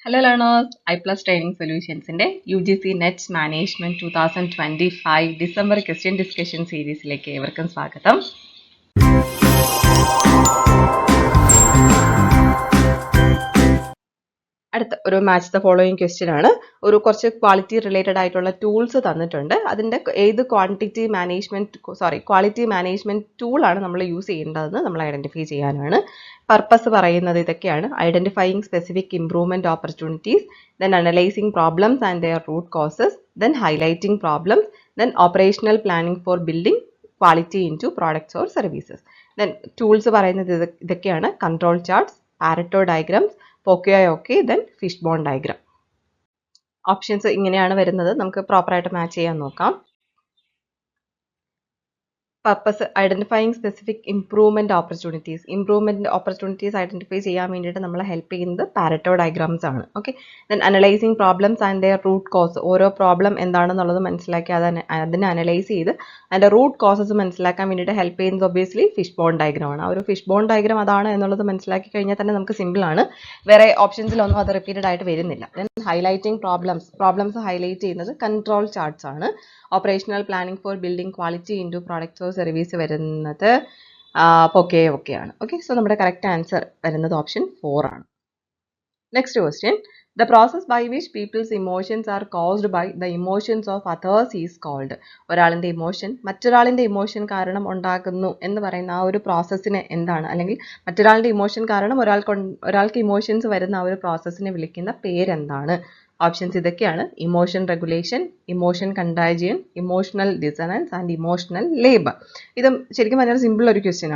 Hello learners, iPlus Training Solutions in UGC NET Management 2025 December Question Discussion Series like everyone swagatham. അടുത്ത ഒരു match the following question ആണ്. ഒരു കുറച്ച് quality related ആയിട്ടുള്ള tools തന്നിട്ടുണ്ട്. അതിൻ്റെ ഏത് ക്വാളിറ്റി മാനേജ്മെന്റ് ടൂൾ ആണ് നമ്മൾ യൂസ് ചെയ്യേണ്ടതെന്ന് നമ്മൾ ഐഡന്റിഫൈ ചെയ്യാനാണ്. പർപ്പസ് പറയുന്നത് ഇതൊക്കെയാണ്: identifying specific improvement opportunities, then analyzing problems and their root causes, then highlighting problems, then operational planning for building quality into products or services. Then tools പറയുന്നത് ഇതൊക്കെയാണ്: control charts, Pareto diagrams, POCIO, then fishbone diagram. Options ഇങ്ങനെയാണ് വരുന്നത്. നമുക്ക് proper ആയിട്ട് match ചെയ്യാൻ നോക്കാം. Purpose identifying specific improvement opportunities identify ചെയ്യാൻ വേണ്ടിയിട്ട് നമ്മളെ ഹെൽപ്പ് ചെയ്യുന്നത് പാരറ്റോ ഡയഗ്രാംസ് ആണ്. Okay, then analysing problems and their root cause. ഓരോ പ്രോബ്ലം എന്താണെന്നുള്ളത് മനസ്സിലാക്കി അതിനെ അനലൈസ് ചെയ്ത് അതിന്റെ റൂട്ട് കോസസ് മനസ്സിലാക്കാൻ വേണ്ടിയിട്ട് ഹെൽപ്പ് ചെയ്യുന്നത് ഒബ്വിയസ്ലി ഫിഷ് ബോൺ ഡയഗ്രാം ആണ്. ആ ഒരു ഫിഷ് ബോൺ ഡയഗ്രാം അതാണ് എന്നുള്ളത് മനസ്സിലാക്കി കഴിഞ്ഞാൽ തന്നെ നമുക്ക് സിമ്പിൾ ആണ്. വേറെ ഓപ്ഷൻസിലൊന്നും അത് റിപ്പീറ്റഡ് ആയിട്ട് വരുന്നില്ല. ദെൻ ഹൈലൈറ്റിംഗ് പ്രോബ്ലംസ് ഹൈലൈറ്റ് ചെയ്യുന്നത് കൺട്രോൾ ചാർട്ട്സ് ആണ്. Operational planning for building quality into products or service വരുന്നത് POCIO ആണ്. ഓക്കെ, സോ നമ്മുടെ കറക്റ്റ് ആൻസർ വരുന്നത് ഓപ്ഷൻ 4 ആണ്. Next question: The process by which people's emotions are caused by the emotions of others is called. ഒരാളിന്റെ emotion മറ്റൊരാളിന്റെ emotion കാരണം ഉണ്ടാകുന്നു എന്ന് പറയുന്ന ആ ഒരു പ്രോസസ്സിനെ എന്താണ്, അല്ലെങ്കിൽ മറ്റൊരാളുടെ ഇമോഷൻ കാരണം ഒരാൾക്ക് ഇമോഷൻസ് വരുന്ന ആ ഒരു പ്രോസസ്സിനെ വിളിക്കുന്ന പേരെന്താണ്? ഓപ്ഷൻസ് ഇതൊക്കെയാണ്: emotion regulation, emotion contagion, emotional dissonance and emotional labour. ഇതും ശരിക്കും പറഞ്ഞാൽ സിമ്പിൾ ഒരു ക്വസ്റ്റ്യൻ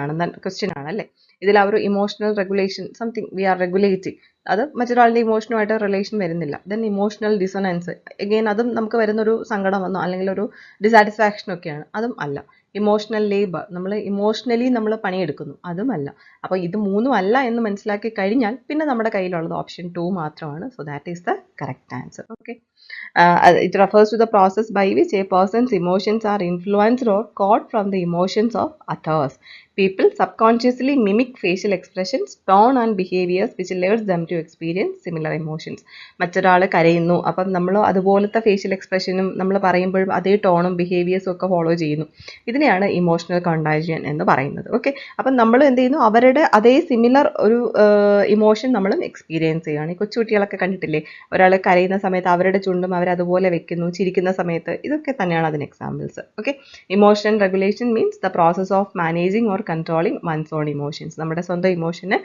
ആണ് അല്ലേ? ഇതിൽ ആ ഒരു emotional regulation, something we are regulating, അത് മറ്റൊരാളുടെ ഇമോഷനുമായിട്ട് റിലേഷൻ വരുന്നില്ല. ദെൻ ഇമോഷണൽ ഡിസണൻസ്, എഗെയിൻ അതും നമുക്ക് വരുന്നൊരു സങ്കടം വന്നോ അല്ലെങ്കിൽ ഒരു ഡിസാറ്റിസ്ഫാക്ഷനൊക്കെയാണ്, അതും അല്ല. ഇമോഷണൽ ലേബർ, നമ്മൾ ഇമോഷണലി നമ്മൾ പണിയെടുക്കുന്നു, അതുമല്ല. അപ്പോൾ ഇത് മൂന്നും അല്ല എന്ന് മനസ്സിലാക്കി കഴിഞ്ഞാൽ പിന്നെ നമ്മുടെ കയ്യിലുള്ളത് ഓപ്ഷൻ 2 മാത്രമാണ്. So that is the correct answer. Okay, it refers to the process by which a person's emotions are influenced or caught from the emotions of others. People subconsciously mimic facial expressions, tone and behaviors which leads them to experience similar emotions. മറ്റൊരാൾ കരയുന്നു, അപ്പം നമ്മൾ അതുപോലത്തെ facial എക്സ്പ്രഷനും നമ്മൾ പറയുമ്പോഴും അതേ ടോണും ബിഹേവിയേഴ്സും ഒക്കെ follow ചെയ്യുന്നു. ഇതിനെയാണ് ഇമോഷണൽ കണ്ടാജിയൻ എന്ന് പറയുന്നത്. ഓക്കെ, അപ്പം നമ്മൾ എന്ത് ചെയ്യുന്നു, അവരുടെ അതേ സിമിലർ ഒരു ഇമോഷൻ നമ്മളും എക്സ്പീരിയൻസ് ചെയ്യുകയാണ്. ഈ കൊച്ചുകുട്ടികളൊക്കെ കണ്ടിട്ടില്ലേ, ഒരാൾ കരയുന്ന സമയത്ത് അവരുടെ ചുണ്ടും അവരതുപോലെ വെക്കുന്നു, ചിരിക്കുന്ന സമയത്ത്. ഇതൊക്കെ തന്നെയാണ് അതിന് examples. Okay, emotion regulation means the process of managing or controlling one's own emotions. നമ്മുടെ സ്വന്തം ഇമോഷനെ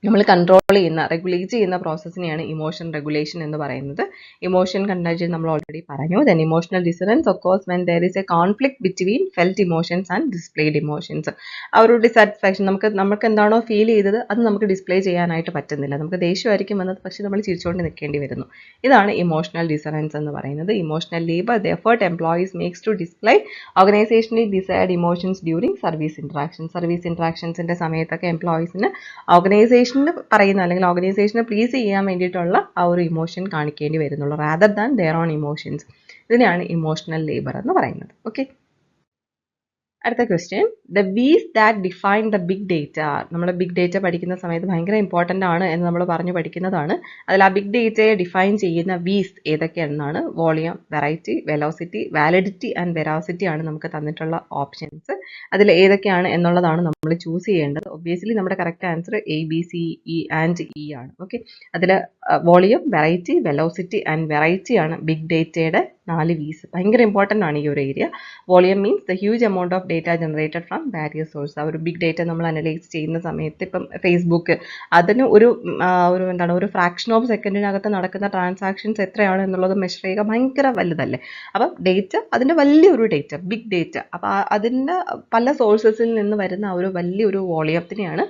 നമ്മൾ കൺട്രോൾ ചെയ്യുന്ന, റെഗുലേറ്റ് ചെയ്യുന്ന പ്രോസസ്സിനെയാണ് ഇമോഷൻ റെഗുലേഷൻ എന്ന് പറയുന്നത്. ഇമോഷൻ കണ്ടാജിയൻ നമ്മൾ ഓൾറെഡി പറഞ്ഞു. Then emotional dissonance occurs when there is a conflict between felt emotions and displayed emotions. ആ ഒരു ഡിസാറ്റിസ്ഫാക്ഷൻ, നമുക്ക് എന്താണോ ഫീൽ ചെയ്തത് അത് നമുക്ക് ഡിസ്പ്ലേ ചെയ്യാനായിട്ട് പറ്റുന്നില്ല. നമുക്ക് ദേഷ്യമായിരിക്കും വന്നത്, പക്ഷേ നമ്മൾ ചിരിച്ചുകൊണ്ട് നിൽക്കേണ്ടി വരുന്നു. ഇതാണ് ഇമോഷണൽ ഡിസണൻസ് എന്ന് പറയുന്നത്. Emotional labour, the effort employees makes to display organisationally desired emotions during service ഇൻട്രാക്ഷൻസിന്റെ സമയത്തൊക്കെ എംപ്ലോയീസിന് ഓർഗനൈസേഷൻ പറയുന്ന അല്ലെങ്കിൽ ഓർഗനൈസേഷനെ പ്ലീസ് ചെയ്യാൻ വേണ്ടിയിട്ടുള്ള ആ ഒരു ഇമോഷൻ കാണിക്കേണ്ടി വരുന്നുള്ളൂ, rather than their own emotions. ഇതിനെയാണ് ഇമോഷണൽ ലേബർ എന്ന് പറയുന്നത്. ഓക്കെ, അടുത്ത question: the Vs that define the big data. നമ്മൾ ബിഗ് ഡേറ്റ പഠിക്കുന്ന സമയത്ത് ഭയങ്കര ഇമ്പോർട്ടൻ്റ് ആണ് എന്ന് നമ്മൾ പറഞ്ഞു പഠിക്കുന്നതാണ്. അതിൽ ആ ബിഗ് ഡേറ്റയെ ഡിഫൈൻ ചെയ്യുന്ന വീസ് ഏതൊക്കെയാണെന്നാണ്: volume, variety, velocity, validity and veracity ആണ് നമുക്ക് തന്നിട്ടുള്ള ഓപ്ഷൻസ്. അതിൽ ഏതൊക്കെയാണ് എന്നുള്ളതാണ് നമ്മൾ ചൂസ് ചെയ്യേണ്ടത്. ഒബ്വിയസ്ലി നമ്മുടെ correct answer ABCE and E ആണ്. ഓക്കെ, അതിൽ volume, variety, velocity and variety ആണ് ബിഗ് ഡേറ്റയുടെ 4 വീസ്. ഭയങ്കര ഇമ്പോർട്ടൻ്റ് ആണ് ഈ ഒരു area. Volume means the huge amount of data generated from various source. ആ ഒരു ബിഗ് ഡേറ്റ നമ്മൾ അനലൈസ് ചെയ്യുന്ന സമയത്ത് ഇപ്പം ഫേസ്ബുക്ക്, അതിന് ഒരു ഫ്രാക്ഷൻ ഓഫ് സെക്കൻഡിനകത്ത് നടക്കുന്ന ട്രാൻസാക്ഷൻസ് എത്രയാണ് എന്നുള്ളത് മെഷർ ചെയ്യുക ഭയങ്കര വലുതല്ലേ. അപ്പം ഡേറ്റ, അതിൻ്റെ വലിയൊരു ഡേറ്റ, ബിഗ് ഡേറ്റ, അപ്പോൾ അതിൻ്റെ പല സോഴ്സസിൽ നിന്ന് വരുന്ന ആ ഒരു വലിയൊരു വോളിയത്തിനെയാണ്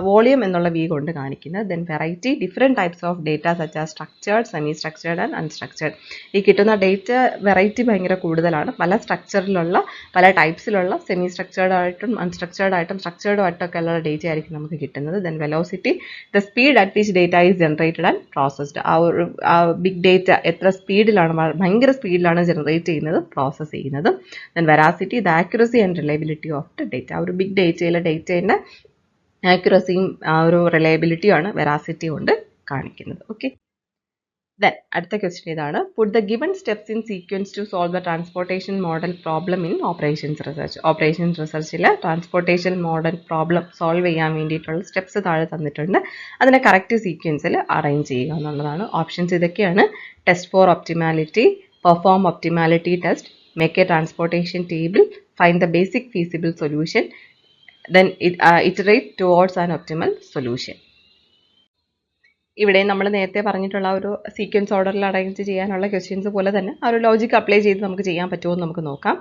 വോളിയം എന്നുള്ള V കൊണ്ട് കാണിക്കുന്നത്. Then variety, different types of data such as structured, semi structured and unstructured. ഈ കിട്ടുന്ന ഡേറ്റ വെറൈറ്റി ഭയങ്കര കൂടുതലാണ്. പല സ്ട്രക്ചറിലുള്ള, പല ടൈപ്സിലുള്ള, സെമി സ്ട്രക്ചേർഡ് ആയിട്ടും അൺസ്ട്രക്ചേർഡ് ആയിട്ടും സ്ട്രക്ചേർഡ് ആയിട്ടൊക്കെ ഉള്ള ഡേറ്റ ആയിരിക്കും നമുക്ക് കിട്ടുന്നത്. Then velocity, the speed at which data is generated and processed. ആ ബിഗ് ഡേറ്റ എത്ര സ്പീഡിലാണ്, ഭയങ്കര സ്പീഡിലാണ് ജനറേറ്റ് ചെയ്യുന്നത്, പ്രോസസ്സ് ചെയ്യുന്നത്. Then veracity, the accuracy and reliability of the data. ആ ഒരു ബിഗ് ഡേറ്റയിലെ ഡേറ്റേൻ്റെ ആക്യുറസിയും ആ ഒരു റിലയബിലിറ്റിയാണ് വെറാസിറ്റി കൊണ്ട് കാണിക്കുന്നത്. ഓക്കെ, then അടുത്ത ക്വസ്റ്റ്യൻ ഇതാണ്, put the given steps in sequence to solve the transportation model problem in operations research. Operations റിസർച്ചിൽ ട്രാൻസ്പോർട്ടേഷൻ മോഡൽ പ്രോബ്ലം സോൾവ് ചെയ്യാൻ വേണ്ടിയിട്ടുള്ള സ്റ്റെപ്സ് താഴെ തന്നിട്ടുണ്ട്. അതിനെ കറക്റ്റ് സീക്വൻസിൽ അറേഞ്ച് ചെയ്യുക എന്നുള്ളതാണ്. ഓപ്ഷൻസ് ഇതൊക്കെയാണ്: test for optimality, perform optimality test, make a transportation table, find the basic feasible solution, then iterate towards an optimal solution. ഇവിടെ നമ്മൾ നേരത്തെ പറഞ്ഞിട്ടുള്ള ഒരു സീക്വൻസ് ഓർഡറിൽ അറേഞ്ച് ചെയ്യാനുള്ള ക്വസ്റ്റ്യൻസ് പോലെ തന്നെ ആ ഒരു ലോജിക് അപ്ലൈ ചെയ്ത് നമുക്ക് ചെയ്യാൻ പറ്റുമോ എന്ന് നമുക്ക് നോക്കാം.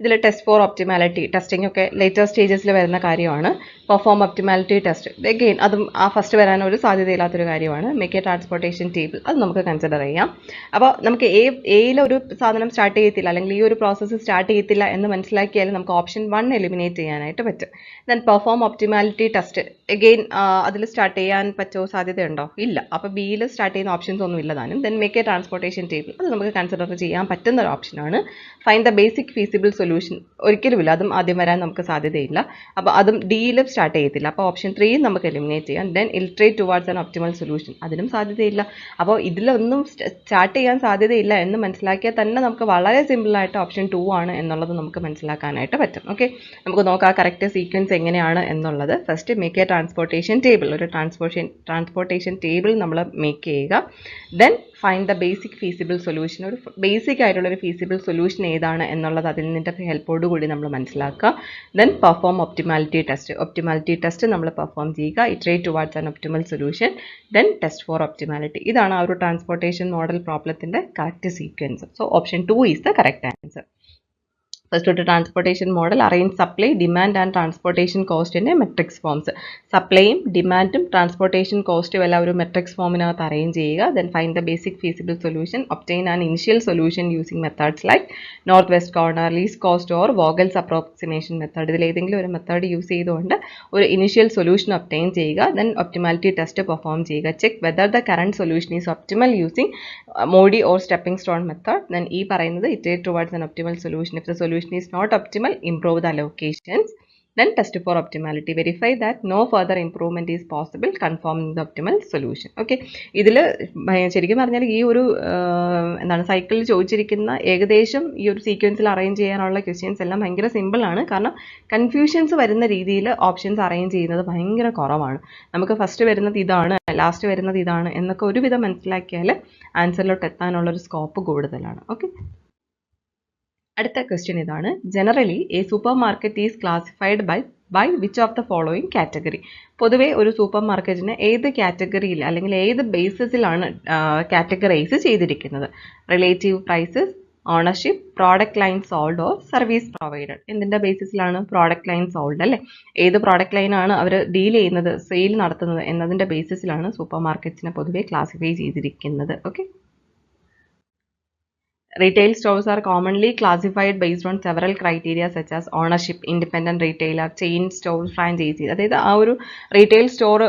ഇതിൽ ടെസ്റ്റ് ഫോർ ഒപ്റ്റിമാലിറ്റി ടെസ്റ്റിംഗ് ഒക്കെ ലേറ്റർ സ്റ്റേജസിൽ വരുന്ന കാര്യമാണ്. പെർഫോം ഒപ്റ്റിമാലിറ്റി ടെസ്റ്റ് അഗെയിൻ അതും ആ ഫസ്റ്റ് വരാൻ ഒരു സാധ്യതയില്ലാത്തൊരു കാര്യമാണ്. മേക്ക് എ ട്രാൻസ്പോർട്ടേഷൻ ടേബിൾ അത് നമുക്ക് കൺസിഡർ ചെയ്യാം. അപ്പോൾ നമുക്ക് എയിലൊരു സാധനം സ്റ്റാർട്ട് ചെയ്യത്തില്ല അല്ലെങ്കിൽ ഈ ഒരു പ്രോസസ്സ് സ്റ്റാർട്ട് ചെയ്യത്തില്ല എന്ന് മനസ്സിലാക്കിയാൽ നമുക്ക് ഓപ്ഷൻ 1 എലിമിനേറ്റ് ചെയ്യാനായിട്ട് പറ്റും. Then perform optimality test again അതിൽ സ്റ്റാർട്ട് ചെയ്യാൻ പറ്റുമോ, സാധ്യതയുണ്ടോ? ഇല്ല. അപ്പോൾ ബിയിൽ സ്റ്റാർട്ട് ചെയ്യുന്ന ഓപ്ഷൻസ് ഒന്നും ഇല്ല താനും. Then make A transportation table അത് നമുക്ക് കൺസിഡർ ചെയ്യാൻ പറ്റുന്ന ഒരു ഓപ്ഷനാണ്. Find the basic feasible solution ഒരിക്കലുമില്ല, അതും ആദ്യം വരാൻ നമുക്ക് സാധ്യതയില്ല. അപ്പോൾ അതും ഡിയിൽ സ്റ്റാർട്ട് ചെയ്യത്തില്ല. അപ്പോൾ ഓപ്ഷൻ 3 നമുക്ക് എലിമിനേറ്റ് ചെയ്യാം. Then iterate towards an optimal solution അതിനും സാധ്യതയില്ല. അപ്പോൾ ഇതിലൊന്നും സ്റ്റാർട്ട് ചെയ്യാൻ സാധ്യതയില്ല എന്ന് മനസ്സിലാക്കിയാൽ തന്നെ നമുക്ക് വളരെ സിമ്പിളായിട്ട് ഓപ്ഷൻ 2 ആണ് എന്നുള്ളത് നമുക്ക് മനസ്സിലാക്കാനായിട്ട് പറ്റും. ഓക്കെ, നമുക്ക് നോക്കാം കറക്റ്റ് സീക്വൻസ് എങ്ങനെയാണ് എന്നുള്ളത്. First make A transportation table, ഒരു ട്രാൻസ്പോർട്ടേഷൻ ടേബിൾ നമ്മൾ മേക്ക് ചെയ്യുക. Then find the basic feasible solution, ഒരു ബേസിക് ആയിട്ടുള്ള ഒരു ഫീസിബിൾ സൊല്യൂഷൻ ഏതാണ് എന്നുള്ളത് അതിൽ നിന്നിട്ട് ഹെൽപ്പോട് കൂടി നമ്മൾ മനസ്സിലാക്കുക. ദെൻ പെർഫോം ഒപ്റ്റിമാലിറ്റി ടെസ്റ്റ് നമ്മൾ പെർഫോം ചെയ്യുക. Iterate towards an optimal solution, then test for optimality. ഇതാണ് ആ ഒരു ട്രാൻസ്പോർട്ടേഷൻ മോഡൽ പ്രോബ്ലത്തിൻ്റെ correct sequence. So option 2 is the correct answer. First to transportation model, arrange supply, demand and transportation cost in a matrix forms. Supplyയും ഡിമാൻഡും transportation കോസ്റ്റും എല്ലാം ഒരു matrix ഫോമിനകത്ത് അറേഞ്ച് ചെയ്യുക. Then find the basic feasible solution. Obtain an initial solution using methods like north west corner, least cost or Vogel's approximation method. ഇതിൽ ഏതെങ്കിലും ഒരു മെത്തേഡ് യൂസ് ചെയ്തുകൊണ്ട് ഒരു ഇനിഷ്യൽ സൊല്യൂഷൻ ഒബ്റ്റെയിൻ ചെയ്യുക. Then optimality test പെർഫോം ചെയ്യുക. Check whether the current solution is optimal using Modi or stepping stone method. Then ഈ പറയുന്നത് iterate towards an optimal solution. If the solution is not optimal, improve the allocations. Then test for optimality. Verify that no further improvement is possible. Confirm the optimal solution. Okay. ഇതിൽ ശരിക്കും പറഞ്ഞാൽ ഈ ഒരു എന്താണ് സൈക്കിളിൽ ചോദിച്ചിരിക്കുന്ന ഏകദേശം ഈ ഒരു സീക്വൻസിൽ അറേഞ്ച് ചെയ്യാനുള്ള ക്വസ്റ്റ്യൻസ് എല്ലാം ഭയങ്കര സിമ്പിൾ ആണ്. കാരണം കൺഫ്യൂഷൻസ് വരുന്ന രീതിയിൽ ഓപ്ഷൻസ് അറേഞ്ച് ചെയ്യുന്നത് ഭയങ്കര കുറവാണ്. നമുക്ക് ഫസ്റ്റ് വരുന്നത് ഇതാണ്, ലാസ്റ്റ് വരുന്നത് ഇതാണ് എന്നൊക്കെ ഒരുവിധം മനസ്സിലാക്കിയാൽ ആൻസറിലോട്ട് എത്താനുള്ളൊരു സ്കോപ്പ് കൂടുതലാണ്. ഓക്കെ, അടുത്ത ക്വസ്റ്റ്യൻ ഇതാണ്. Generally a super market is classified by which of the following category. പൊതുവെ ഒരു സൂപ്പർ മാർക്കറ്റിനെ ഏത് കാറ്റഗറിയിൽ അല്ലെങ്കിൽ ഏത് ബേസിസിലാണ് കാറ്റഗറൈസ് ചെയ്തിരിക്കുന്നത്? Relative prices, ownership, product line sold or service provided. എന്തിൻ്റെ ബേസിസിലാണ്? പ്രോഡക്റ്റ് ലൈൻ സോൾഡ് അല്ലേ. ഏത് പ്രോഡക്റ്റ് ലൈനാണ് അവർ ഡീൽ ചെയ്യുന്നത്, സെയിൽ നടത്തുന്നത് എന്നതിൻ്റെ ബേസിസിലാണ് സൂപ്പർ മാർക്കറ്റ്സിനെ പൊതുവെ ക്ലാസിഫൈ ചെയ്തിരിക്കുന്നത്. Okay, retail stores are commonly classified based on several criteria such as ownership, independent retailer, chain store, franchisee. അതായത് ആ ഒരു റീറ്റെയിൽ സ്റ്റോർ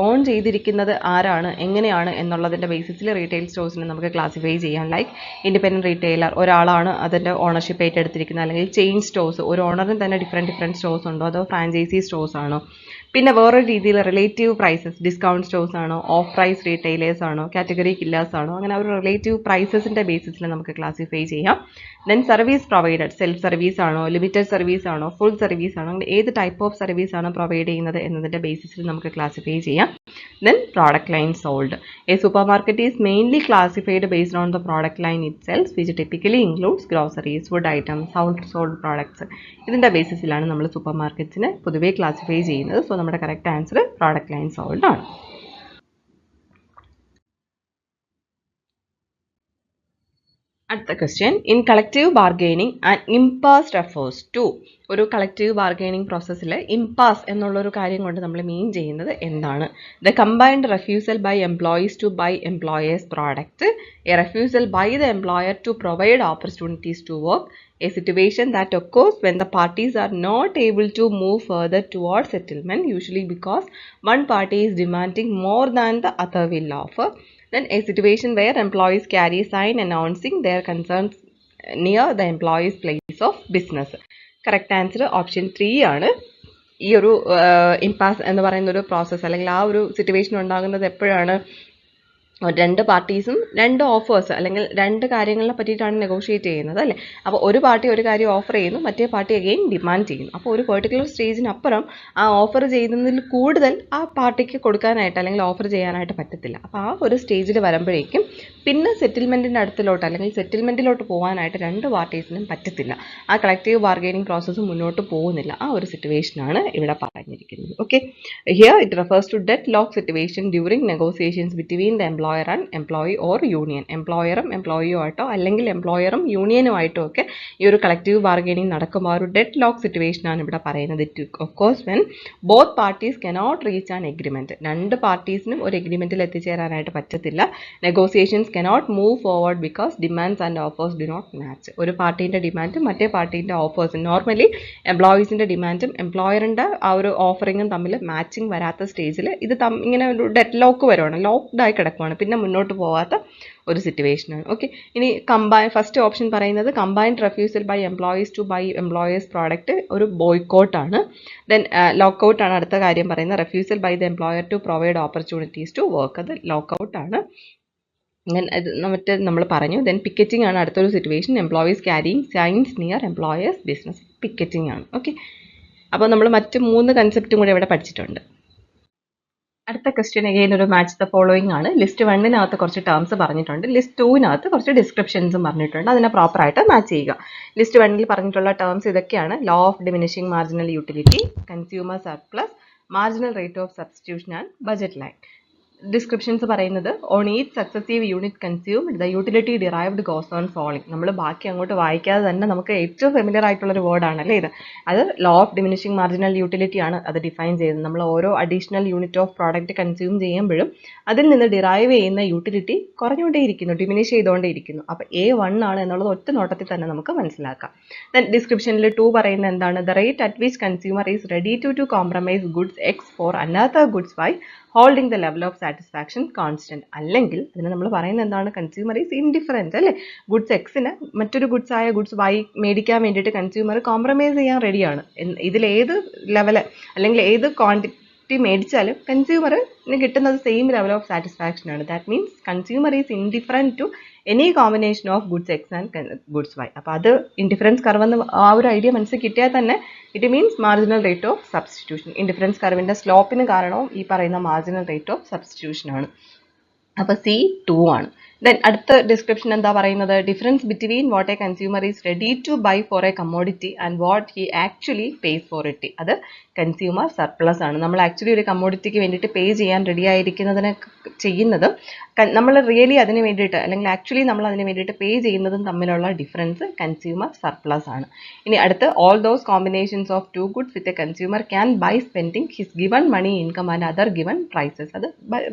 ഓൺ ചെയ്തിരിക്കുന്നത് ആരാണ്, എങ്ങനെയാണ് എന്നുള്ളതിൻ്റെ ബേസിസിൽ റീറ്റെയിൽ സ്റ്റോഴ്സിനെ നമുക്ക് ക്ലാസിഫൈ ചെയ്യാം. ലൈക്ക് ഇൻഡിപെൻഡൻറ്റ് റീറ്റെയിലർ ഒരാളാണ് അതിൻ്റെ ഓണർഷിപ്പ് ഏറ്റെടുത്തിരിക്കുന്നത്, അല്ലെങ്കിൽ ചെയിൻ സ്റ്റോഴ്സ് ഒരു ഓണറിന് തന്നെ ഡിഫറെൻറ്റ് സ്റ്റോഴ്സ് ഉണ്ടോ, അതോ ഫ്രാഞ്ചൈസി സ്റ്റോഴ്സ് ആണോ. പിന്നെ വേറൊരു രീതിയിൽ റിലേറ്റീവ് പ്രൈസസ്, ഡിസ്കൗണ്ട് സ്റ്റോഴ്സ് ആണോ, ഓഫ് പ്രൈസ് റീറ്റെയിലേഴ്സ് ആണോ, കാറ്റഗറി കില്ലേഴ്സ് ആണോ, അങ്ങനെ ഒരു റിലേറ്റീവ് പ്രൈസസിൻ്റെ ബേസിസിൽ നമുക്ക് ക്ലാസിഫൈ ചെയ്യാം. Then service provided, self service ആണോ, ലിമിറ്റഡ് സർവീസ് ആണോ, ഫുൾ സർവീസ് ആണോ, അങ്ങനെ ഏത് ടൈപ്പ് ഓഫ് സർവീസ് ആണ് പ്രൊവൈഡ് ചെയ്യുന്നത് എന്നതിൻ്റെ ബേസിസിൽ നമുക്ക് ക്ലാസിഫൈ ചെയ്യാം. Then product line sold. A supermarket is mainly classified based on the product line itself, which typically includes groceries, food items, household products. ഇതിൻ്റെ ബേസിസിലാണ് നമ്മൾ സൂപ്പർ മാർക്കറ്റ്സിനെ പൊതുവേ ക്ലാസിഫൈ ചെയ്യുന്നത്. സോ നമ്മുടെ correct answer product line sold ആണ്. അടുത്ത question. In collective bargaining and impasse refers to. ഒരു collective bargaining പ്രോസസ്സിൽ impasse എന്നുള്ളൊരു കാര്യം കൊണ്ട് നമ്മൾ മീൻ ചെയ്യുന്നത് എന്താണ്? The combined refusal by employees to buy employers product, a refusal by the employer to provide opportunities to work, a situation that occurs when the parties are not able to move further towards settlement, usually because one party is demanding more than the other will offer. Then a situation where employees carry a sign announcing their concerns near the employee's place of business. Correct answer option 3 ആണ്. ഈ ഒരു ഇംപാസ് എന്ന് പറയുന്ന ഒരു process അല്ലെങ്കിൽ ആ ഒരു situation ഉണ്ടാകുന്നത് എപ്പോഴാണ്? രണ്ട് പാർട്ടീസും രണ്ട് ഓഫേഴ്സ് അല്ലെങ്കിൽ രണ്ട് കാര്യങ്ങളെ പറ്റിയിട്ടാണ് നെഗോഷിയേറ്റ് ചെയ്യുന്നത് അല്ലേ. അപ്പോൾ ഒരു പാർട്ടി ഒരു കാര്യം ഓഫർ ചെയ്യുന്നു, മറ്റേ പാർട്ടി അഗെയിൻ ഡിമാൻഡ് ചെയ്യുന്നു. അപ്പോൾ ഒരു പെർട്ടിക്കുലർ സ്റ്റേജിനപ്പുറം ആ ഓഫർ ചെയ്യുന്നതിൽ കൂടുതൽ ആ പാർട്ടിക്ക് കൊടുക്കാനായിട്ട് അല്ലെങ്കിൽ ഓഫർ ചെയ്യാനായിട്ട് പറ്റത്തില്ല. അപ്പോൾ ആ ഒരു സ്റ്റേജിൽ വരുമ്പോഴേക്കും പിന്നെ സെറ്റിൽമെൻറ്റിൻ്റെ അടുത്തിലോട്ട് അല്ലെങ്കിൽ സെറ്റിൽമെൻറ്റിലോട്ട് പോകാനായിട്ട് രണ്ട് പാർട്ടീസിനും പറ്റത്തില്ല. ആ കളക്റ്റീവ് ബാർഗൈനിങ് പ്രോസസ്സ് മുന്നോട്ട് പോകുന്നില്ല. ആ ഒരു സിറ്റുവേഷനാണ് ഇവിടെ പറഞ്ഞിരിക്കുന്നത്. Okay, here it refers to dead lock situation during negotiations between the employer and employee or union. എംപ്ലോയറും എംപ്ലോയിയുമായിട്ടോ അല്ലെങ്കിൽ എംപ്ലോയറും യൂണിയനുമായിട്ടോ ഒക്കെ ഈ ഒരു കളക്റ്റീവ് ബാർഗൈനിങ് നടക്കുമ്പോൾ ആ ഒരു ഡെഡ് ലോക്ക് സിറ്റുവേഷനാണ് ഇവിടെ പറയുന്നത്. Of course when both parties cannot reach an agreement. രണ്ട് പാർട്ടീസിനും ഒരു എഗ്രിമെൻറ്റിൽ എത്തിച്ചേരാനായിട്ട് പറ്റത്തില്ല. Negotiations cannot move forward because demands and offers do not match. ഒരു പാർട്ടീൻ്റെ ഡിമാൻഡും മറ്റേ പാർട്ടീൻ്റെ ഓഫേഴ്സും, നോർമലി എംപ്ലോയീസിൻ്റെ ഡിമാൻഡും എംപ്ലോയറിൻ്റെ ആ ഒരു ഓഫറിങ്ങും തമ്മിൽ മാച്ചിങ് വരാത്ത സ്റ്റേജിൽ ഇത് ഇങ്ങനെ ഒരു ഡെഡ് ലോക്ക് വരുവാണ്, ലോക്ക്ഡായി കിടക്കുവാണ്, പിന്നെ മുന്നോട്ട് പോകാത്ത ഒരു സിറ്റുവേഷനാണ്. ഓക്കെ, ഇനി ഫസ്റ്റ് ഓപ്ഷൻ പറയുന്നത് combined refusal by employees to buy employers product ഒരു ബോയ്ക്കോട്ടാണ്. ദെൻ ലോക്കൗട്ടാണ് അടുത്ത കാര്യം പറയുന്നത്. Refusal by the employer to provide opportunities to work, അത് ലോക്കൗട്ടാണ്. മറ്റേ നമ്മൾ പറഞ്ഞു. ദെൻ പിക്കറ്റിംഗ് ആണ് അടുത്തൊരു situation. Employees carrying signs near employers business, picketing ആണ്. ഓക്കെ, അപ്പോൾ നമ്മൾ മറ്റ് 3 കൺസെപ്റ്റും കൂടെ ഇവിടെ പഠിച്ചിട്ടുണ്ട്. അടുത്ത ക്വസ്റ്റ്യൻ അഗെയിൻ ഒരു മാച്ച് ദ ഫോളോയിങ് ആണ്. ലിസ്റ്റ് 1-നകത്ത് കുറച്ച് ടേംസ് പറഞ്ഞിട്ടുണ്ട്, ലിസ്റ്റ് 2-നകത്ത് കുറച്ച് ഡിസ്ക്രിപ്ഷൻസും പറഞ്ഞിട്ടുണ്ട്. അതിനെ പ്രോപ്പറായിട്ട് മാച്ച് ചെയ്യുക. ലിസ്റ്റ് 1-ൽ പറഞ്ഞിട്ടുള്ള ടേംസ് ഇതൊക്കെയാണ്: law of diminishing marginal utility, consumer surplus, marginal rate of substitution and budget line. Descriptions പറയുന്നത് on each successive unit consumed the utility derived goes on following. നമ്മൾ ബാക്കി അങ്ങോട്ട് വായിക്കാതെ തന്നെ നമുക്ക് ഏറ്റവും ഫെമിലിയർ ആയിട്ടുള്ളൊരു വേർഡാണല്ലേ ഇത്. അത് law of diminishing marginal utility ആണ് അത് ഡിഫൈൻ ചെയ്തത്. നമ്മൾ ഓരോ additional unit of product consume ചെയ്യുമ്പോഴും അതിൽ നിന്ന് ഡിറൈവ് ചെയ്യുന്ന യൂട്ടിലിറ്റി കുറഞ്ഞുകൊണ്ടേയിരിക്കുന്നു, ഡിമിനിഷ് ചെയ്തുകൊണ്ടേയിരിക്കുന്നു. അപ്പോൾ A1 ആണ് എന്നുള്ളത് ഒറ്റ നോട്ടത്തിൽ തന്നെ നമുക്ക് മനസ്സിലാക്കാം. ദെൻ ഡിസ്ക്രിപ്ഷനിൽ 2 പറയുന്നത് എന്താണ്? The rate at which consumer is ready to compromise goods X for another goods by holding the level of satisfaction constant. അല്ലെങ്കിൽ അതിന് നമ്മൾ പറയുന്നത് എന്താണ്? കൺസ്യൂമർ ഈസ് ഇൻഡിഫറൻറ്റ് അല്ലേ. ഗുഡ്സ് എക്സിന് മറ്റൊരു ഗുഡ്സ് ആയ ഗുഡ്സ് വൈ മേടിക്കാൻ വേണ്ടിയിട്ട് കൺസ്യൂമർ കോംപ്രമൈസ് ചെയ്യാൻ റെഡിയാണ്. ഇതിലേത് ലെവൽ അല്ലെങ്കിൽ ഏത് ക്വാണ്ടിറ്റി മേടിച്ചാലും കൺസ്യൂമറിന് കിട്ടുന്നത് സെയിം ലെവൽ ഓഫ് സാറ്റിസ്ഫാക്ഷൻ ആണ്. That means consumer is indifferent to any combination of goods X and goods Y. അപ്പോൾ അത് ഇൻഡിഫറൻസ് കർവ് എന്ന് ആ ഒരു ഐഡിയ മനസ്സിൽ കിട്ടിയാൽ തന്നെ it means marginal rate of substitution. Indifference കർവിൻ്റെ സ്ലോപ്പിന് കാരണവും ഈ പറയുന്ന മാർജിനൽ റേറ്റ് ഓഫ് സബ്സ്റ്റിറ്റ്യൂഷൻ ആണ്. അപ്പോൾ C2 ആണ്. ദെൻ അടുത്ത ഡിസ്ക്രിപ്ഷൻ എന്താ പറയുന്നത്? Difference between what a consumer is ready to buy for a commodity and what he actually pays for it. അത് കൺസ്യൂമർ സർപ്ലസ് ആണ്. നമ്മൾ ആക്ച്വലി ഒരു കമ്മോഡിറ്റിക്ക് വേണ്ടിയിട്ട് പേ ചെയ്യാൻ റെഡി ആയിരിക്കുന്നതിന് ചെയ്യുന്നതും നമ്മൾ റിയലി അതിന് വേണ്ടിയിട്ട് അല്ലെങ്കിൽ ആക്ച്വലി നമ്മൾ അതിന് വേണ്ടിയിട്ട് പേ ചെയ്യുന്നതും തമ്മിലുള്ള ഡിഫറൻസ് കൺസ്യൂമർ സർപ്ലസ് ആണ്. ഇനി അടുത്ത് all those combinations of two goods with a consumer can buy spending his given money income and other given prices. അത്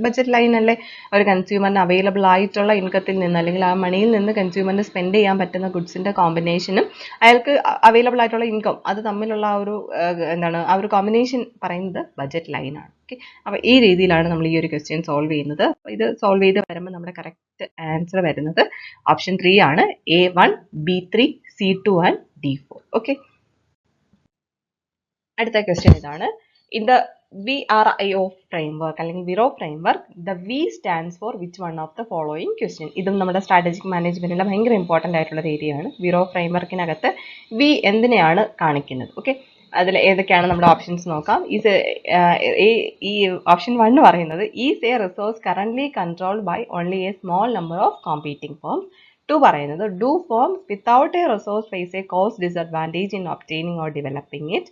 ബജറ്റ് ലൈൻ അല്ലേ. ഒരു കൺസ്യൂമറിന് അവൈലബിൾ ആയിട്ടുള്ള ഇൻകത്തിൽ നിന്ന് അല്ലെങ്കിൽ ആ മണിയിൽ നിന്ന് കൺസ്യൂമറിന് സ്പെൻഡ് ചെയ്യാൻ പറ്റുന്ന ഗുഡ്സിൻ്റെ കോമ്പിനേഷനും അയാൾക്ക് അവൈലബിൾ ആയിട്ടുള്ള ഇൻകം അത് തമ്മിലുള്ള ആ ഒരു എന്താണ് ആ ഒരു കോമ്പിനേഷൻ പറയുന്നത് ബജറ്റ് ലൈൻ ആണ്. ഓക്കെ, അപ്പോൾ ഈ രീതിയിലാണ് നമ്മൾ ഈ ഒരു ക്വസ്റ്റ്യൻ സോൾവ് ചെയ്യുന്നത്. അപ്പോൾ ഇത് സോൾവ് ചെയ്ത് വരുമ്പോൾ നമ്മുടെ കറക്റ്റ് ആൻസർ വരുന്നത് ഓപ്ഷൻ 3 ആണ്. A1, B3, C2 and D4. Okay, അടുത്ത ക്വസ്റ്റ്യൻ ഇതാണ്. ഇൻ ദ VRIO framework അല്ലെങ്കിൽ VRIO framework the V stands for which one of the following question. ഇതും നമ്മുടെ സ്ട്രാറ്റജിക് മാനേജ്മെന്റിലെ ഭയങ്കര ഇമ്പോർട്ടൻ്റ് ആയിട്ടുള്ള ഒരു ഏരിയ ആണ്. വിറോ ഫ്രെയിംവർക്കിനകത്ത് V എന്തിനെയാണ് കാണിക്കുന്നത്? ഓക്കെ, അതിൽ ഏതൊക്കെയാണ് നമ്മുടെ ഓപ്ഷൻസ് നോക്കാം. ഈ ഓപ്ഷൻ 1 പറയുന്നത് is a resource currently controlled by only a small number of competing firms. 2 പറയുന്നത് do firms without a resource face a cost disadvantage in obtaining or developing it.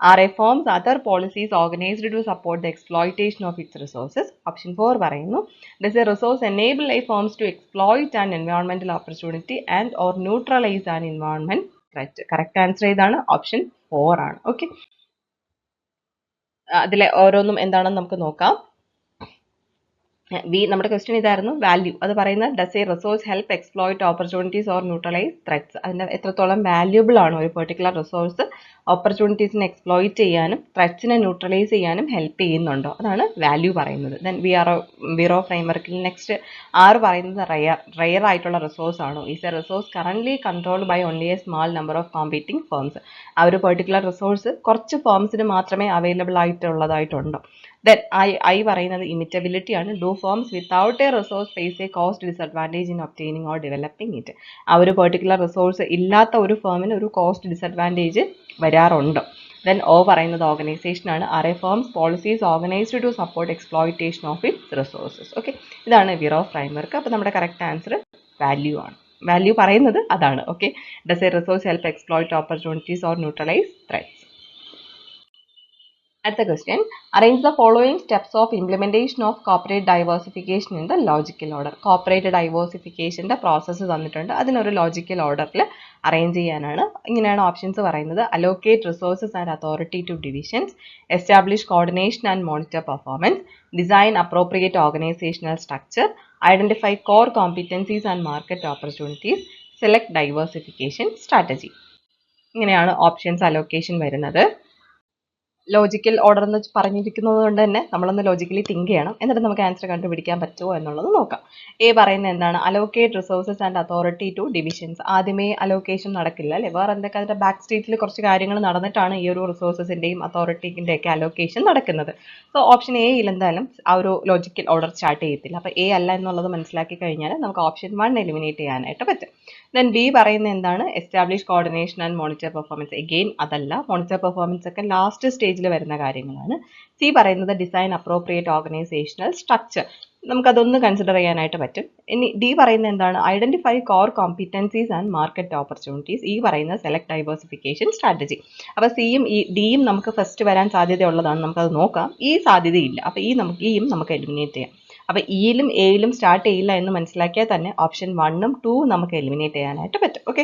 Are a firm's other policies organized to support the exploitation of its resources? Option 4 പറയുന്നു does a resource enable a firms to exploit an environmental opportunity and or neutralize an environment threat? Correct answer ഏതാണ്? Option 4 ആണ്. Okay, അതിലെ ഓരോന്നും എന്താണെന്ന് നമുക്ക് നോക്കാം. നമ്മുടെ question ഇതായിരുന്നു. വാല്യൂ അത് പറയുന്നത് does a resource help exploit opportunities or neutralise threats. അതിൻ്റെ എത്രത്തോളം വാല്യൂബിൾ ആണ് ഒരു പെർട്ടിക്കുലർ റിസോഴ്സ് ഓപ്പർച്യൂണിറ്റീസിനെ എക്സ്പ്ലോയിറ്റ് ചെയ്യാനും ത്രെറ്റ്സിനെ ന്യൂട്രലൈസ് ചെയ്യാനും ഹെൽപ്പ് ചെയ്യുന്നുണ്ടോ, അതാണ് വാല്യൂ പറയുന്നത്. ദെൻ വിറോ ഫ്രെയിംവർക്കിൽ നെക്സ്റ്റ് 6 പറയുന്നത് റയർ ആയിട്ടുള്ള റിസോഴ്സ് ആണോ. Is a resource currently controlled by only a small number of competing firms. ആ ഒരു പെർട്ടിക്കുലർ റിസോഴ്സ് കുറച്ച് ഫേംസിന് മാത്രമേ അവൈലബിൾ ആയിട്ടുള്ളതായിട്ടുണ്ടോ. Then I പറയുന്നത് imitability ആണ്. Do firms without a resource face a cost disadvantage in obtaining or developing it. ആ ഒരു പെർട്ടിക്കുലർ റിസോഴ്സ് ഇല്ലാത്ത ഒരു ഫേമിന് ഒരു കോസ്റ്റ് ഡിസഡ്വാൻറ്റേജ് വരാറുണ്ട്. Then O പറയുന്നത് ഓർഗനൈസേഷൻ ആണ്. Are firms policies organized to support exploitation of its resources. Okay, ഇതാണ് VRIO framework. അപ്പോൾ നമ്മുടെ കറക്റ്റ് ആൻസർ വാല്യൂ ആണ്. വാല്യൂ പറയുന്നത് അതാണ്. Okay, does a resource help exploit opportunities or neutralise threats. അടുത്ത question, arrange the following steps of implementation of corporate diversification in the logical order. Corporate ഡൈവേഴ്സിഫിക്കേഷൻ്റെ process തന്നിട്ടുണ്ട്, അതിനൊരു logical ഓർഡറിൽ arrange ചെയ്യാനാണ്. ഇങ്ങനെയാണ് ഓപ്ഷൻസ് പറയുന്നത്. Allocate resources and authority to divisions, establish coordination and monitor performance, design appropriate organisational structure, identify core competencies and market opportunities, select diversification strategy. ഇങ്ങനെയാണ് options allocation വരുന്നത്. Logical order എന്ന് പറഞ്ഞിരിക്കുന്നത് കൊണ്ട് തന്നെ നമ്മളൊന്ന് ലോജിക്കലി തിങ്ക് ചെയ്യണം, എന്നിട്ട് നമുക്ക് ആൻസർ കണ്ടുപിടിക്കാൻ പറ്റുമോ എന്നുള്ളത് നോക്കാം. എ പറയുന്നത് എന്താണ്? Allocate resources and authority to divisions. ആദ്യമേ അലോക്കേഷൻ നടക്കില്ല അല്ലേ, വേറെ എന്തൊക്കെ അതിൻ്റെ ബാക്ക് സ്റ്റേറ്റിൽ കുറച്ച് കാര്യങ്ങൾ നടന്നിട്ടാണ് ഈ ഒരു റിസോഴ്സസിൻ്റെയും അതോറിറ്റിൻ്റെ ഒക്കെ അലോക്കേഷൻ നടക്കുന്നത്. സോ ഓപ്ഷൻ എയിൽ എന്തായാലും ആ ഒരു ലോജിക്കൽ ഓർഡർ സ്റ്റാർട്ട് ചെയ്യത്തില്ല. അപ്പോൾ എ അല്ല എന്നുള്ളത് മനസ്സിലാക്കി കഴിഞ്ഞാൽ നമുക്ക് ഓപ്ഷൻ 1 എലിമിനേറ്റ് ചെയ്യാനായിട്ട് പറ്റും. ദെൻ ബി പറയുന്നത് എന്താണ്? Establish coordination and monitor performance. Again അതല്ല, മോണിറ്റർ പെർഫോമൻസ് ഒക്കെ ലാസ്റ്റ് സ്റ്റേജിൽ വരുന്ന കാര്യങ്ങളാണ്. സി പറയുന്നത് ഡിസൈൻ അപ്രോപ്രിയേറ്റ് ഓർഗനൈസേഷണൽ സ്ട്രക്ചർ. നമുക്കതൊന്ന് കൺസിഡർ ചെയ്യാനായിട്ട് പറ്റും. ഇനി ഡി പറയുന്നത് എന്താണ്? Identify core competencies and market opportunities. ഈ പറയുന്നത് സെലക്ട് ഡൈവേഴ്സിഫിക്കേഷൻ സ്ട്രാറ്റജി. അപ്പോൾ സിയും ഡിയും നമുക്ക് ഫസ്റ്റ് വരാൻ സാധ്യതയുള്ളതാണ്, നമുക്കത് നോക്കാം. ഈ സാധ്യതയില്ല, അപ്പോൾ ഇയും നമുക്ക് എലിമിനേറ്റ് ചെയ്യാം. അപ്പോൾ ഇയിലും എയിലും സ്റ്റാർട്ട് ചെയ്യില്ല എന്ന് മനസ്സിലാക്കിയാൽ തന്നെ ഓപ്ഷൻ 1ഉം 2ഉം നമുക്ക് എലിമിനേറ്റ് ചെയ്യാനായിട്ട് പറ്റും. ഓക്കെ,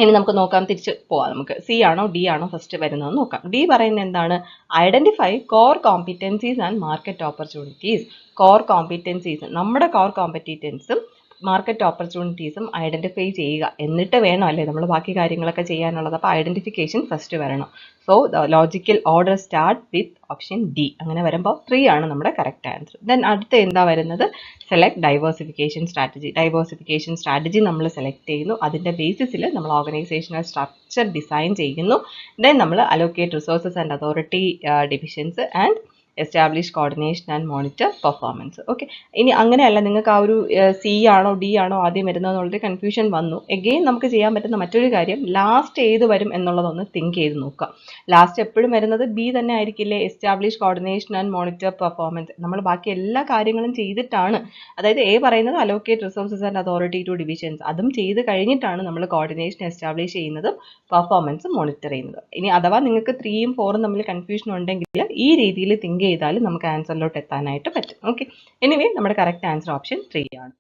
ഇനി നമുക്ക് നോക്കാം, തിരിച്ച് പോവാം. നമുക്ക് സി ആണോ ഡി ആണോ ഫസ്റ്റ് വരുന്നത് നോക്കാം. ഡി പറയുന്നത് എന്താണ്? Identify core competencies and market opportunities. Core competencies, നമ്മുടെ കോർ കോമ്പറ്റീറ്റൻസും മാർക്കറ്റ് ഓപ്പർച്യൂണിറ്റീസും ഐഡന്റിഫൈ ചെയ്യുക. എന്നിട്ട് വേണം അല്ലേ നമ്മൾ ബാക്കി കാര്യങ്ങളൊക്കെ ചെയ്യാനുള്ളത്. അപ്പോൾ ഐഡന്റിഫിക്കേഷൻ ഫസ്റ്റ് വരണം. So the logical order start with option D. അങ്ങനെ വരുമ്പോൾ 3 ആണ് നമ്മുടെ കറക്റ്റ് ആൻസർ. ദെൻ അടുത്ത എന്താ വരുന്നത്? Select diversification strategy. Diversification strategy നമ്മൾ സെലക്ട് ചെയ്യുന്നു, അതിൻ്റെ ബേസിസിൽ നമ്മൾ ഓർഗനൈസേഷണൽ സ്ട്രക്ചർ ഡിസൈൻ ചെയ്യുന്നു. ദെൻ നമ്മൾ allocate resources and authority divisions and establish coordination and monitor performance. Okay, ഇനി അങ്ങനെയല്ല, നിങ്ങൾക്ക് ആ ഒരു സി ആണോ ഡി ആണോ ആദ്യം വരുന്നതെന്നുള്ളൊരു കൺഫ്യൂഷൻ വന്നു. എഗെയിൻ നമുക്ക് ചെയ്യാൻ പറ്റുന്ന മറ്റൊരു കാര്യം, ലാസ്റ്റ് ഏത് വരും എന്നുള്ളതൊന്ന് തിങ്ക് ചെയ്ത് നോക്കുക. ലാസ്റ്റ് എപ്പോഴും വരുന്നത് ബി തന്നെ ആയിരിക്കില്ലേ? Establish coordination and monitor performance. നമ്മൾ ബാക്കി എല്ലാ കാര്യങ്ങളും ചെയ്തിട്ടാണ്, അതായത് എ പറയുന്നത് allocate resources and authority to divisions, അതും ചെയ്ത് കഴിഞ്ഞിട്ടാണ് നമ്മൾ കോർഡിനേഷൻ എസ്റ്റാബ്ലിഷ് ചെയ്യുന്നതും പെർഫോമൻസ് മോണിറ്റർ ചെയ്യുന്നത്. ഇനി അഥവാ നിങ്ങൾക്ക് 3ഉം 4ഉം തമ്മിൽ കൺഫ്യൂഷൻ ഉണ്ടെങ്കിൽ ഈ രീതിയിൽ തിങ്ക് ചെയ്താലും നമുക്ക് ആൻസറിലോട്ട് എത്താനായിട്ട് പറ്റും. ഓക്കെ, എനിവേ നമ്മുടെ കറക്റ്റ് ആൻസർ ഓപ്ഷൻ 3 ആണ്.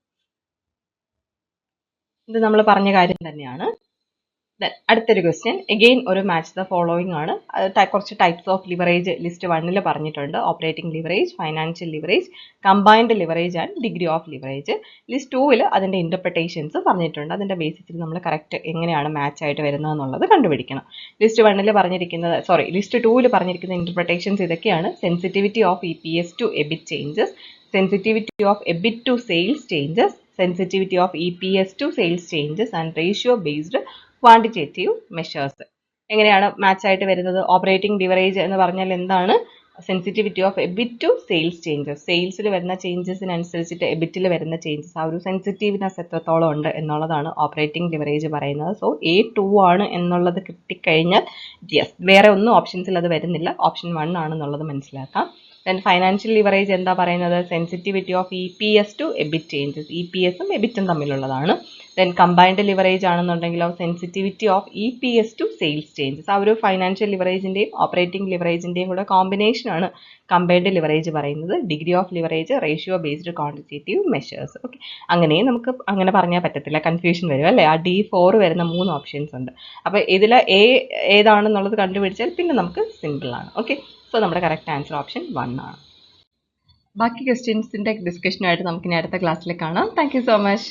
ഇത് നമ്മൾ പറഞ്ഞ കാര്യം തന്നെയാണ്. അടുത്തൊരു ക്വസ്റ്റ്യൻ, എഗെയിൻ ഒരു മാച്ച് ദ ഫോളോയിങ് ആണ്. കുറച്ച് ടൈപ്സ് ഓഫ് ലിവറേജ് ലിസ്റ്റ് 1ൽ പറഞ്ഞിട്ടുണ്ട്. Operating leverage, financial leverage, combined leverage and degree of leverage. List 2ൽ അതിൻ്റെ ഇൻ്റർപ്രിട്ടേഷൻസ് പറഞ്ഞിട്ടുണ്ട്. അതിൻ്റെ ബേസിസിൽ നമ്മൾ കറക്റ്റ് എങ്ങനെയാണ് മാച്ച് ആയിട്ട് വരുന്നത് എന്നുള്ളത് കണ്ടുപിടിക്കണം. ലിസ്റ്റ് 1ൽ പറഞ്ഞിരിക്കുന്നത്, ലിസ്റ്റ് 2ൽ പറഞ്ഞിരിക്കുന്ന ഇൻ്റർപ്രിട്ടേഷൻസ് ഇതൊക്കെയാണ്. Sensitivity of EPS to EBIT changes, sensitivity of EBIT to sales changes, sensitivity of EPS to sales changes and ratio based quantitative measures. എങ്ങനെയാണ് മാച്ച് ആയിട്ട് വരുന്നത്? ഓപ്പറേറ്റിംഗ് ലിവറേജ് എന്ന് പറഞ്ഞാൽ എന്താണ്? Sensitivity of EBIT to sales changes. സെയിൽസിൽ വരുന്ന ചേഞ്ചസിനനുസരിച്ചിട്ട് EBITൽ വരുന്ന ചേഞ്ചസ്, ആ ഒരു സെൻസിറ്റീവ്നെസ് എത്രത്തോളം ഉണ്ട് എന്നുള്ളതാണ് ഓപ്പറേറ്റിംഗ് ലിവറേജ് പറയുന്നത്. സോ A2 ആണ് എന്നുള്ളത് കിട്ടിക്കഴിഞ്ഞാൽ യെസ്, വേറെ ഒന്നും ഓപ്ഷൻസിൽ അത് വരുന്നില്ല, ഓപ്ഷൻ 1 ആണെന്നുള്ളത് മനസ്സിലാക്കാം. ദെൻ ഫൈനാൻഷ്യൽ ലിവറേജ് എന്താ പറയുന്നത്? Sensitivity of EPS to EBIT changes. EPSഉം EBITഉം തമ്മിലുള്ളതാണ്. ദെൻ കമ്പൈൻഡ് ലിവറേജ് ആണെന്നുണ്ടെങ്കിലോ sensitivity of EPS to sales changes. ആ ഒരു ഫൈനാൻഷ്യൽ ലിവറേജിൻ്റെയും ഓപ്പറേറ്റിംഗ് ലിവറേജിൻ്റെയും കൂടെ കോമ്പിനേഷനാണ് കമ്പൈൻഡ് ലിവറേജ് പറയുന്നത്. Degree of leverage, ratio based quantitative measures. Okay, അങ്ങനെയും നമുക്ക് അങ്ങനെ പറഞ്ഞാൽ പറ്റത്തില്ല, കൺഫ്യൂഷൻ വരും അല്ലേ. ആ D4 വരുന്ന 3 ഓപ്ഷൻസ് ഉണ്ട്. അപ്പോൾ ഇതിൽ എ ഏതാണെന്നുള്ളത് കണ്ടുപിടിച്ചാൽ പിന്നെ നമുക്ക് സിമ്പിളാണ്. ഓക്കെ, സോ നമ്മുടെ കറക്റ്റ് ആൻസർ ഓപ്ഷൻ 1 ആണ്. ബാക്കി ക്വസ്റ്റ്യൻസിൻ്റെ ഡിസ്കഷനായിട്ട് നമുക്കിനി അടുത്ത ക്ലാസ്സിൽ കാണാം. Thank you so much.